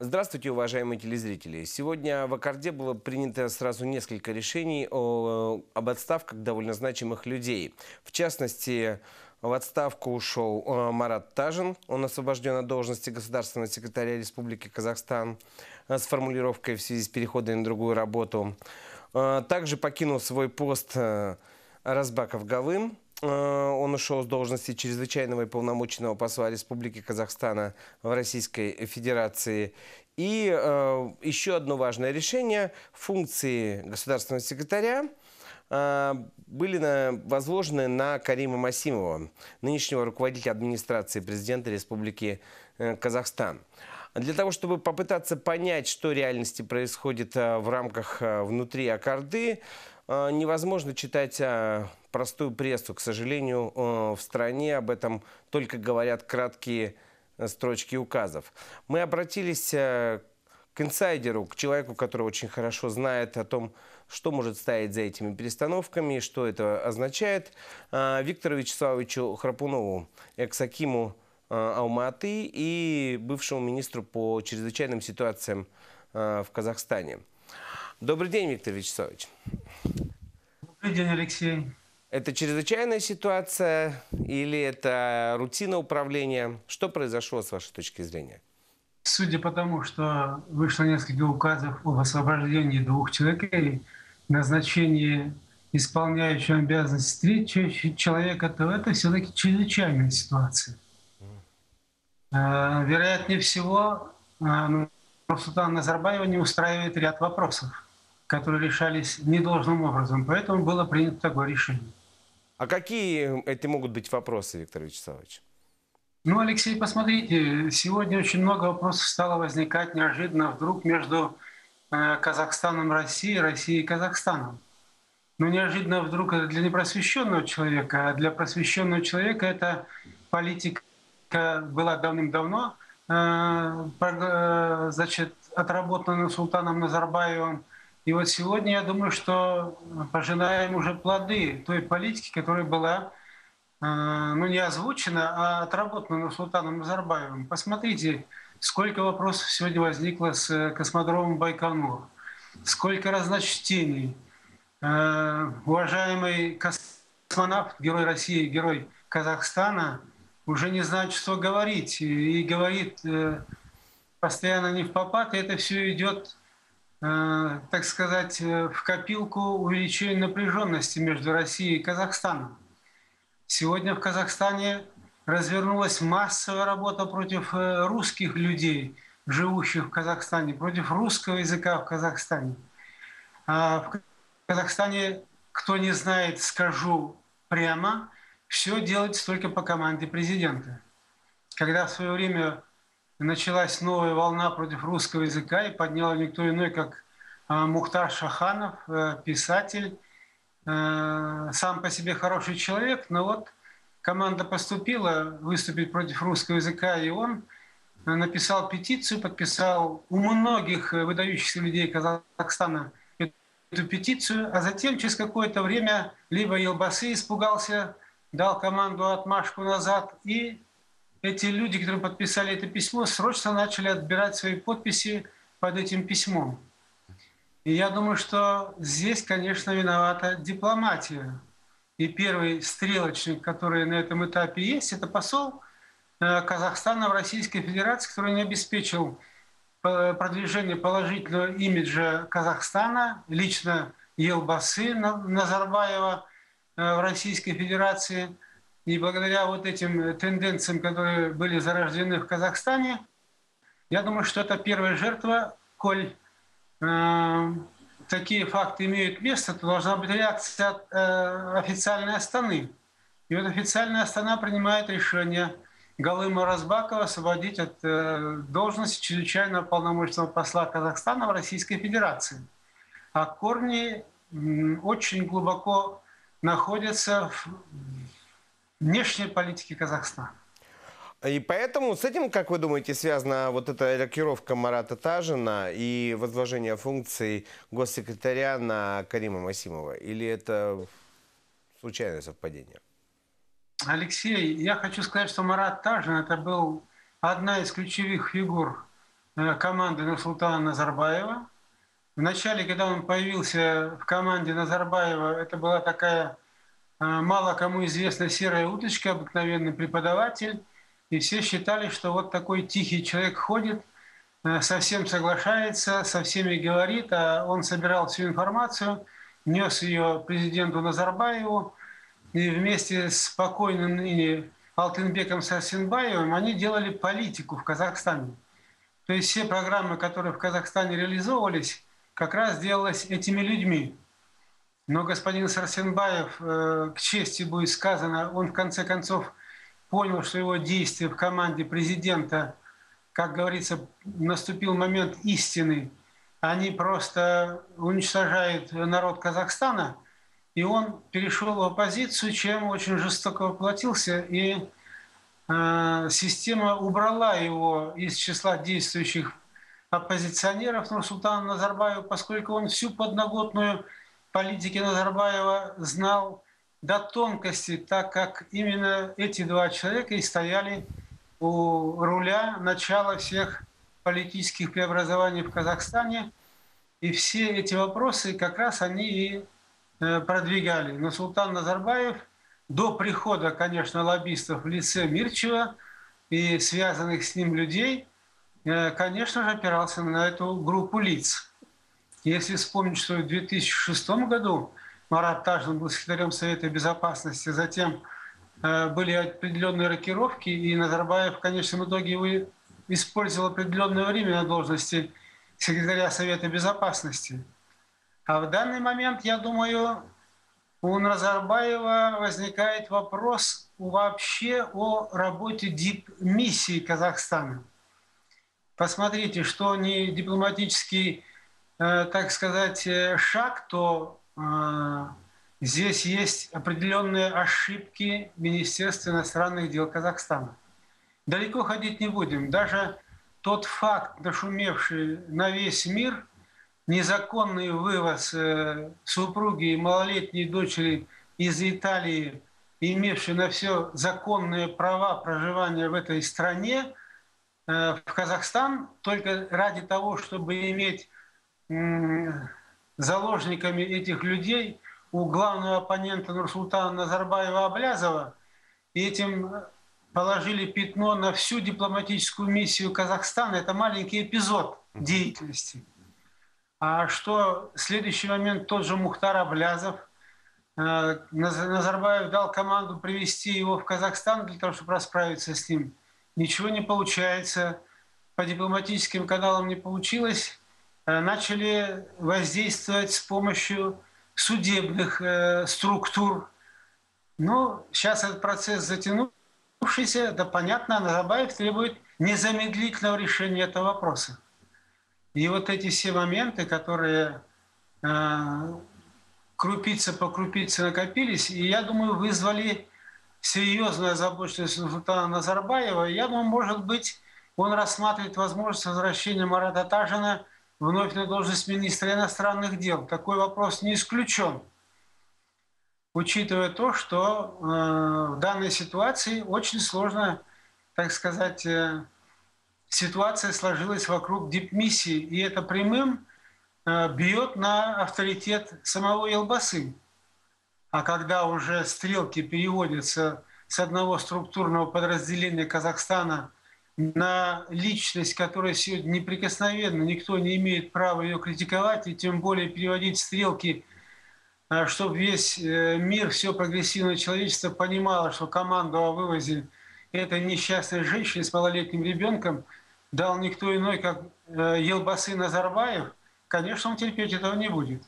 Здравствуйте, уважаемые телезрители. Сегодня в Аккорде было принято сразу несколько решений об отставках довольно значимых людей. В частности, в отставку ушел Марат Тажин. Он освобожден от должности государственного секретаря Республики Казахстан с формулировкой «в связи с переходом на другую работу». Также покинул свой пост Оразбаков Галым. Он ушел с должности чрезвычайного и полномоченного посла Республики Казахстана в Российской Федерации. И еще одно важное решение. Функции государственного секретаря были возложены на Карима Масимова, нынешнего руководителя администрации президента Республики Казахстан. Для того, чтобы попытаться понять, что в реальности происходит в рамках внутри Аккорды, невозможно читать простую прессу. К сожалению, в стране об этом только говорят краткие строчки указов. Мы обратились к инсайдеру, к человеку, который очень хорошо знает о том, что может стоять за этими перестановками, что это означает, Виктору Вячеславовичу Храпунову, экс-акиму Алматы и бывшему министру по чрезвычайным ситуациям в Казахстане. Добрый день, Виктор Вячеславович. Добрый день, Алексей. Это чрезвычайная ситуация или это рутина управления? Что произошло с вашей точки зрения? Судя по тому, что вышло несколько указов об освобождении 2 человек и назначении исполняющего обязанности 3-го человека, то это все-таки чрезвычайная ситуация. Вероятнее всего, Нурсултана Назарбаева не устраивает ряд вопросов, которые решались недолжным образом. Поэтому было принято такое решение. А какие это могут быть вопросы, Виктор Вячеславович? Ну, Алексей, посмотрите, сегодня очень много вопросов стало возникать неожиданно вдруг между Казахстаном и Россией, Россией и Казахстаном. Но неожиданно вдруг это для непросвещенного человека, а для просвещенного человека эта политика была давным-давно отработана Нурсултаном Назарбаевым. И вот сегодня я думаю, что пожинаем уже плоды той политики, которая была не озвучена, а отработана Нурсултаном Назарбаевым. Посмотрите, сколько вопросов сегодня возникло с космодромом Байконур, сколько разночтений. Уважаемый космонавт, герой России, герой Казахстана, уже не знает, что говорить, и говорит постоянно не впопад, и это все идет, так сказать, в копилку увеличения напряженности между Россией и Казахстаном. Сегодня в Казахстане развернулась массовая работа против русских людей, живущих в Казахстане, против русского языка в Казахстане. А в Казахстане, кто не знает, скажу прямо, все делается только по команде президента. Когда в свое время началась новая волна против русского языка, и поднял никто иной, как Мухтар Шаханов, писатель, сам по себе хороший человек, но вот команда поступила выступить против русского языка, и он написал петицию, подписал у многих выдающихся людей Казахстана эту петицию, а затем через какое-то время либо Елбасы испугался, дал команду отмашку назад, и эти люди, которые подписали это письмо, срочно начали отбирать свои подписи под этим письмом. И я думаю, что здесь, конечно, виновата дипломатия. И первый стрелочник, который на этом этапе есть, это посол Казахстана в Российской Федерации, который не обеспечил продвижение положительного имиджа Казахстана, лично Елбасы Назарбаева в Российской Федерации. И благодаря вот этим тенденциям, которые были зарождены в Казахстане, я думаю, что это первая жертва, коль такие факты имеют место, то должна быть реакция от официальной Астаны. И вот официальная Астана принимает решение Галыма Оразбакова освободить от должности чрезвычайного полномочного посла Казахстана в Российской Федерации. А корни очень глубоко находятся в внешней политике Казахстана. И поэтому с этим, как вы думаете, связана вот эта рокировка Марата Тажина и возложение функций госсекретаря на Карима Масимова? Или это случайное совпадение? Алексей, я хочу сказать, что Марат Тажин — это был одна из ключевых фигур команды Нурсултана Назарбаева. Вначале, когда он появился в команде Назарбаева, это была такая мало кому известная серая уточка, обыкновенный преподаватель. И все считали, что вот такой тихий человек ходит, со всем соглашается, со всеми говорит, а он собирал всю информацию, нес ее президенту Назарбаеву, и вместе с покойным ныне Алтынбеком Сарсенбаевым они делали политику в Казахстане. То есть все программы, которые в Казахстане реализовывались, как раз делалось этими людьми. Но господин Сарсенбаев, к чести будет сказано, он в конце концов понял, что его действия в команде президента, как говорится, наступил момент истины. Они просто уничтожают народ Казахстана, и он перешел в оппозицию, чем очень жестоко воплотился, и система убрала его из числа действующих оппозиционеров Нурсултана Назарбаева, поскольку он всю подноготную политики Назарбаева знал до тонкости, так как именно эти два человека и стояли у руля начала всех политических преобразований в Казахстане. И все эти вопросы как раз они и продвигали. Но Султан Назарбаев до прихода, конечно, лоббистов в лице Мирчева и связанных с ним людей, конечно же, опирался на эту группу лиц. Если вспомнить, что в 2006 году Марат Тажин был секретарем Совета Безопасности, затем были определенные рокировки, и Назарбаев в конечном итоге использовал определенное время на должности секретаря Совета Безопасности. А в данный момент, я думаю, у Назарбаева возникает вопрос вообще о работе дипмиссии Казахстана. Посмотрите, что не дипломатический, так сказать, шаг, то здесь есть определенные ошибки Министерства иностранных дел Казахстана. Далеко ходить не будем. Даже тот факт, нашумевший на весь мир, незаконный вывоз супруги и малолетней дочери из Италии, имевшей на все законные права проживания в этой стране, в Казахстан только ради того, чтобы иметь заложниками этих людей у главного оппонента Нурсултана Назарбаева Аблязова, и этим положили пятно на всю дипломатическую миссию Казахстана. Это маленький эпизод деятельности. А что в следующий момент тот же Мухтар Аблязов, Назарбаев дал команду привести его в Казахстан для того, чтобы расправиться с ним. Ничего не получается, по дипломатическим каналам не получилось. Начали воздействовать с помощью судебных структур. Но сейчас этот процесс затянувшийся, да понятно, Назарбаев требует незамедлительного решения этого вопроса. И вот эти все моменты, которые крупица по крупице накопились, и, я думаю, вызвали серьезную озабоченность Султана Назарбаева. Я думаю, может быть, он рассматривает возможность возвращения Марата Тажина вновь на должность министра иностранных дел. Такой вопрос не исключен, учитывая то, что в данной ситуации очень сложно, так сказать, ситуация сложилась вокруг дипмиссии, и это прямым бьет на авторитет самого Елбасы. А когда уже стрелки переводятся с одного структурного подразделения Казахстана на личность, которая сегодня неприкосновенна, никто не имеет права ее критиковать, и тем более переводить стрелки, чтобы весь мир, все прогрессивное человечество понимало, что команду о вывозе этой несчастной женщины с малолетним ребенком дал никто иной, как Елбасы Назарбаев, конечно, он терпеть этого не будет.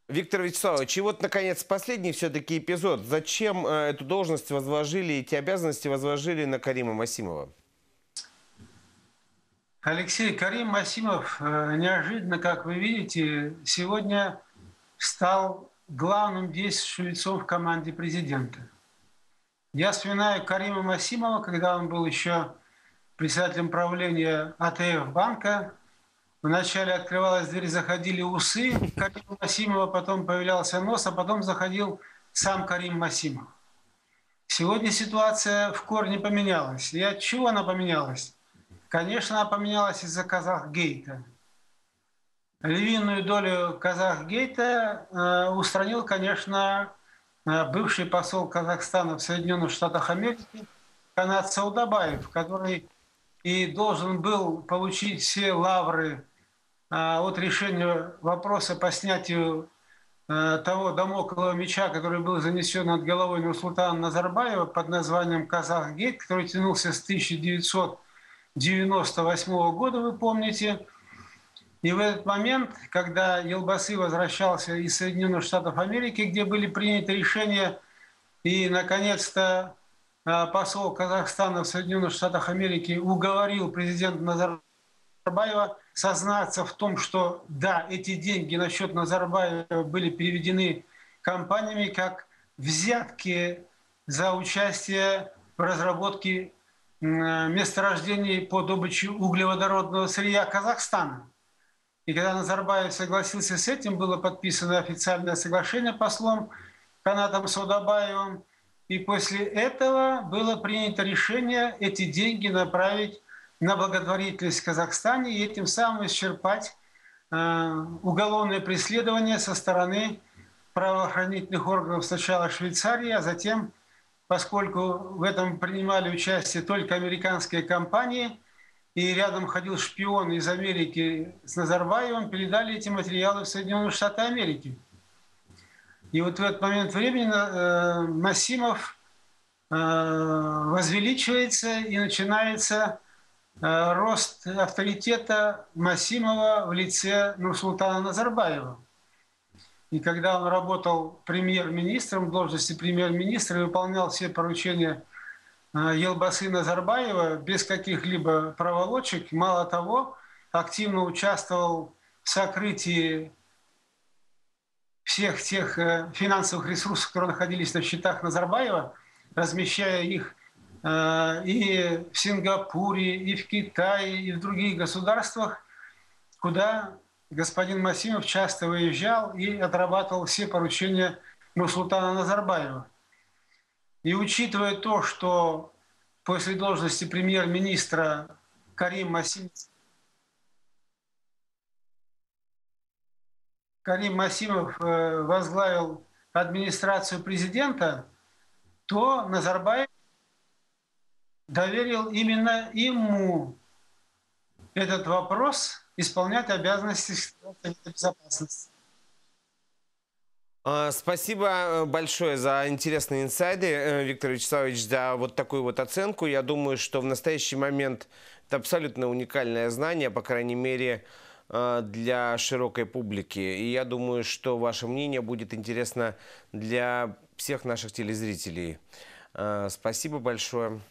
Виктор Вячеславович, и вот, наконец, последний все-таки эпизод. Зачем эту должность возложили, эти обязанности возложили на Карима Масимова? Алексей, Карим Масимов неожиданно, как вы видите, сегодня стал главным действующим лицом в команде президента. Я вспоминаю Карима Масимова, когда он был еще председателем правления АТФ банка. Вначале открывалась дверь, заходили усы Карима Масимова, потом появлялся нос, а потом заходил сам Карим Масимов. Сегодня ситуация в корне поменялась. И от чего она поменялась? Конечно, она поменялась из-за Казахгейта. Львиную долю Казахгейта устранил, конечно, бывший посол Казахстана в Соединенных Штатах Америки Канат Саудабаев, который и должен был получить все лавры от решения вопроса по снятию того дамоклового меча, который был занесен над головой Нурсултана Назарбаева под названием «Казахгейт», который тянулся с 1998 года, вы помните. И в этот момент, когда Елбасы возвращался из Соединенных Штатов Америки, где были приняты решения, и, наконец-то, посол Казахстана в Соединенных Штатах Америки уговорил президента Назарбаева сознаться в том, что да, эти деньги на счет Назарбаева были переведены компаниями как взятки за участие в разработке месторождений по добыче углеводородного сырья Казахстана. И когда Назарбаев согласился с этим, было подписано официальное соглашение послом Канатом Саудабаевым. И после этого было принято решение эти деньги направить на благотворительность в Казахстане и этим самым исчерпать уголовное преследование со стороны правоохранительных органов сначала Швейцарии, а затем, поскольку в этом принимали участие только американские компании, и рядом ходил шпион из Америки с Назарбаевым, передали эти материалы в Соединенные Штаты Америки. И вот в этот момент времени Масимов возвеличивается и начинается рост авторитета Масимова в лице Нурсултана Назарбаева. И когда он работал премьер-министром в должности премьер-министра и выполнял все поручения Елбасы Назарбаева без каких-либо проволочек, мало того, активно участвовал в сокрытии всех тех финансовых ресурсов, которые находились на счетах Назарбаева, размещая их и в Сингапуре, и в Китае, и в других государствах, куда господин Масимов часто выезжал и отрабатывал все поручения Нурсултана Назарбаева. И учитывая то, что после должности премьер-министра Карим Масимов возглавил администрацию президента, то Назарбаев доверил именно ему этот вопрос исполнять обязанности безопасности. Спасибо большое за интересные инсайды, Виктор Вячеславович, за вот такую вот оценку. Я думаю, что в настоящий момент это абсолютно уникальное знание, по крайней мере, для широкой публики. И я думаю, что ваше мнение будет интересно для всех наших телезрителей. Спасибо большое.